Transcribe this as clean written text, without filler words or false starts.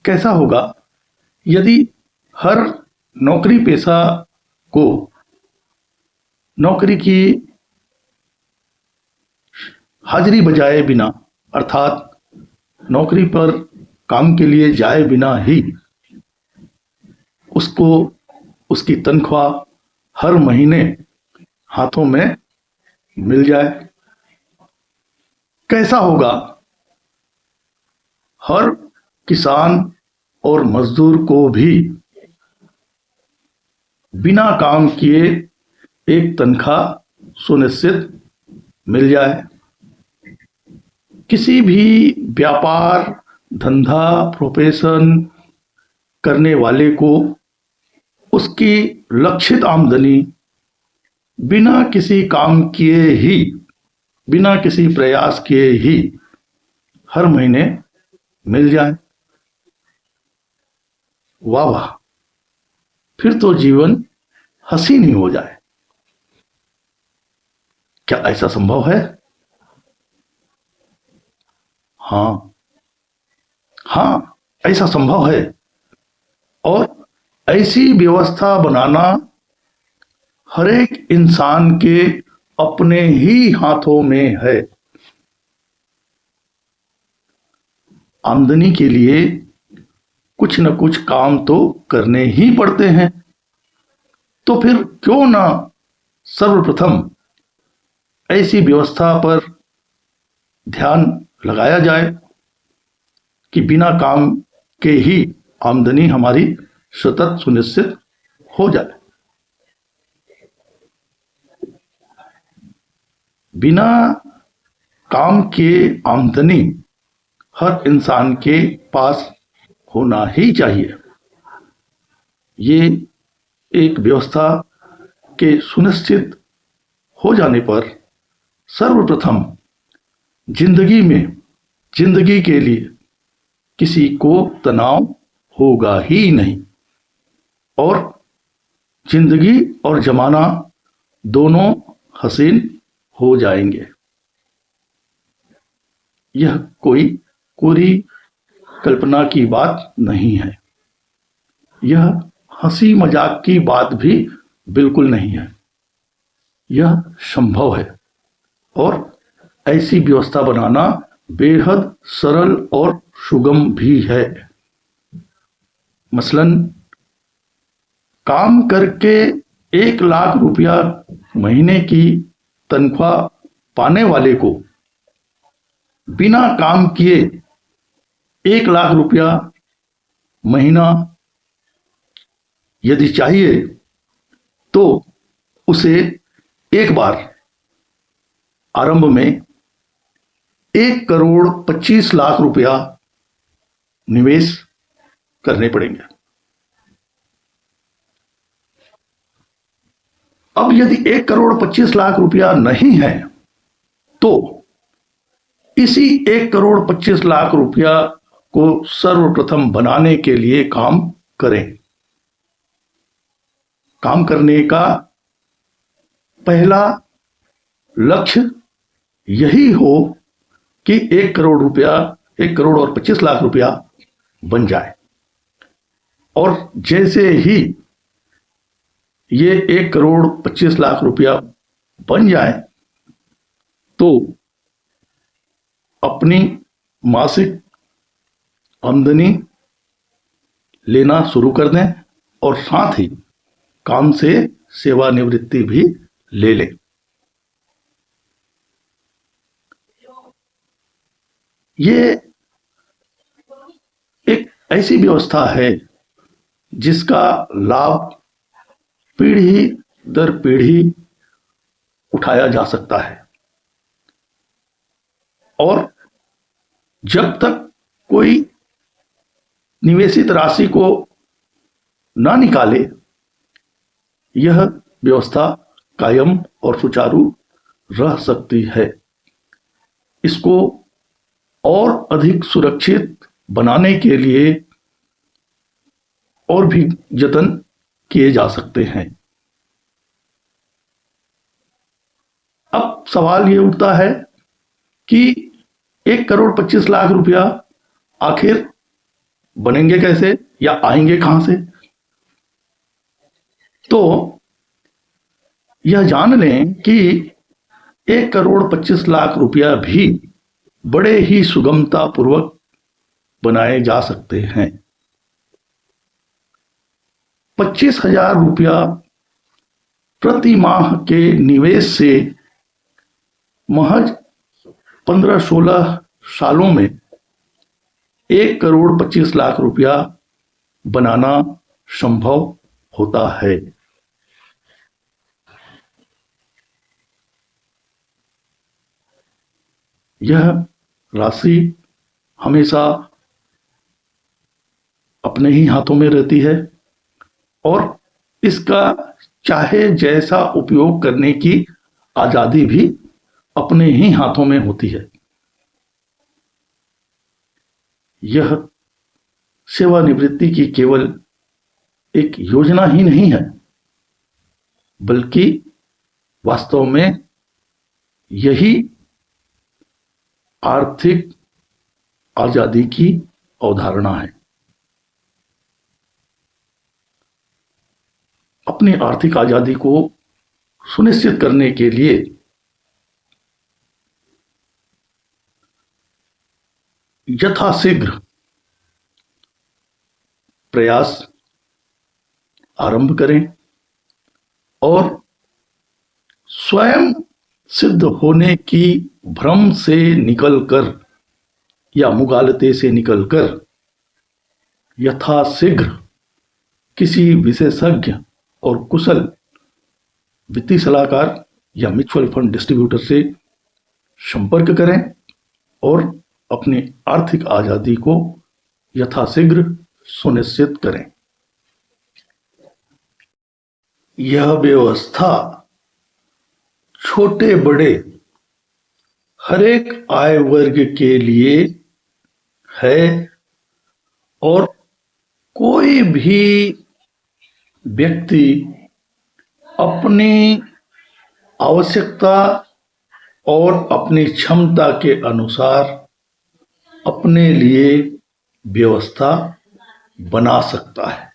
कैसा होगा यदि हर नौकरी पेशा को नौकरी की हाजिरी बजाए बिना, अर्थात नौकरी पर काम के लिए जाए बिना ही उसको उसकी तनख्वाह हर महीने हाथों में मिल जाए। कैसा होगा हर किसान और मजदूर को भी बिना काम किए एक तनख्वाह सुनिश्चित मिल जाए। किसी भी व्यापार, धंधा, प्रोफेशन करने वाले को उसकी लक्षित आमदनी बिना किसी काम किए ही, बिना किसी प्रयास किए ही हर महीने मिल जाए। वाह वाह, फिर तो जीवन हसीन ही हो जाए। क्या ऐसा संभव है? हाँ हाँ, ऐसा संभव है। और ऐसी व्यवस्था बनाना हर एक इंसान के अपने ही हाथों में है। आमदनी के लिए कुछ न कुछ काम तो करने ही पड़ते हैं। तो फिर क्यों ना सर्वप्रथम ऐसी व्यवस्था पर ध्यान लगाया जाए कि बिना काम के ही आमदनी हमारी सतत सुनिश्चित हो जाए। बिना काम के आमदनी हर इंसान के पास होना ही चाहिए। ये एक व्यवस्था के सुनिश्चित हो जाने पर सर्वप्रथम जिंदगी के लिए किसी को तनाव होगा ही नहीं, और जिंदगी और जमाना दोनों हसीन हो जाएंगे। यह कोई पूरी कल्पना की बात नहीं है, यह हंसी मजाक की बात भी बिल्कुल नहीं है। यह संभव है और ऐसी व्यवस्था बनाना बेहद सरल और सुगम भी है। मसलन काम करके 1 लाख रुपया महीने की तनख्वाह पाने वाले को बिना काम किए 1 लाख रुपया महीना यदि चाहिए तो उसे एक बार आरंभ में 1,25,00,000 रुपया निवेश करने पड़ेंगे। अब यदि 1,25,00,000 रुपया नहीं है तो इसी 1,25,00,000 रुपया को सर्वप्रथम बनाने के लिए काम करें। काम करने का पहला लक्ष्य यही हो कि 1 करोड़ रुपया, 1,25,00,000 रुपया बन जाए। और जैसे ही ये 1,25,00,000 रुपया बन जाए तो अपनी मासिक आमदनी लेना शुरू कर दें और साथ ही काम से सेवानिवृत्ति भी ले लें। ये एक ऐसी व्यवस्था है जिसका लाभ पीढ़ी दर पीढ़ी उठाया जा सकता है, और जब तक कोई निवेशित राशि को ना निकाले यह व्यवस्था कायम और सुचारू रह सकती है। इसको और अधिक सुरक्षित बनाने के लिए और भी यत्न किए जा सकते हैं। अब सवाल ये उठता है कि 1,25,00,000 रुपया आखिर बनेंगे कैसे या आएंगे कहां से? तो यह जान लें कि 1,25,00,000 रुपया भी बड़े ही सुगमता पूर्वक बनाए जा सकते हैं। 25,000 रुपया प्रति माह के निवेश से महज 15-16 सालों में 1,25,00,000 रुपया बनाना संभव होता है। यह राशि हमेशा अपने ही हाथों में रहती है और इसका चाहे जैसा उपयोग करने की आजादी भी अपने ही हाथों में होती है। यह सेवानिवृत्ति की केवल एक योजना ही नहीं है, बल्कि वास्तव में यही आर्थिक आजादी की अवधारणा है। अपनी आर्थिक आजादी को सुनिश्चित करने के लिए यथाशीघ्र प्रयास आरंभ करें और स्वयं सिद्ध होने की भ्रम से निकलकर या मुगालते से निकलकर यथाशीघ्र किसी विशेषज्ञ और कुशल वित्तीय सलाहकार या म्यूचुअल फंड डिस्ट्रीब्यूटर से संपर्क करें और अपनी आर्थिक आजादी को यथाशीघ्र सुनिश्चित करें। यह व्यवस्था छोटे बड़े हर एक आय वर्ग के लिए है और कोई भी व्यक्ति अपनी आवश्यकता और अपनी क्षमता के अनुसार अपने लिए व्यवस्था बना सकता है।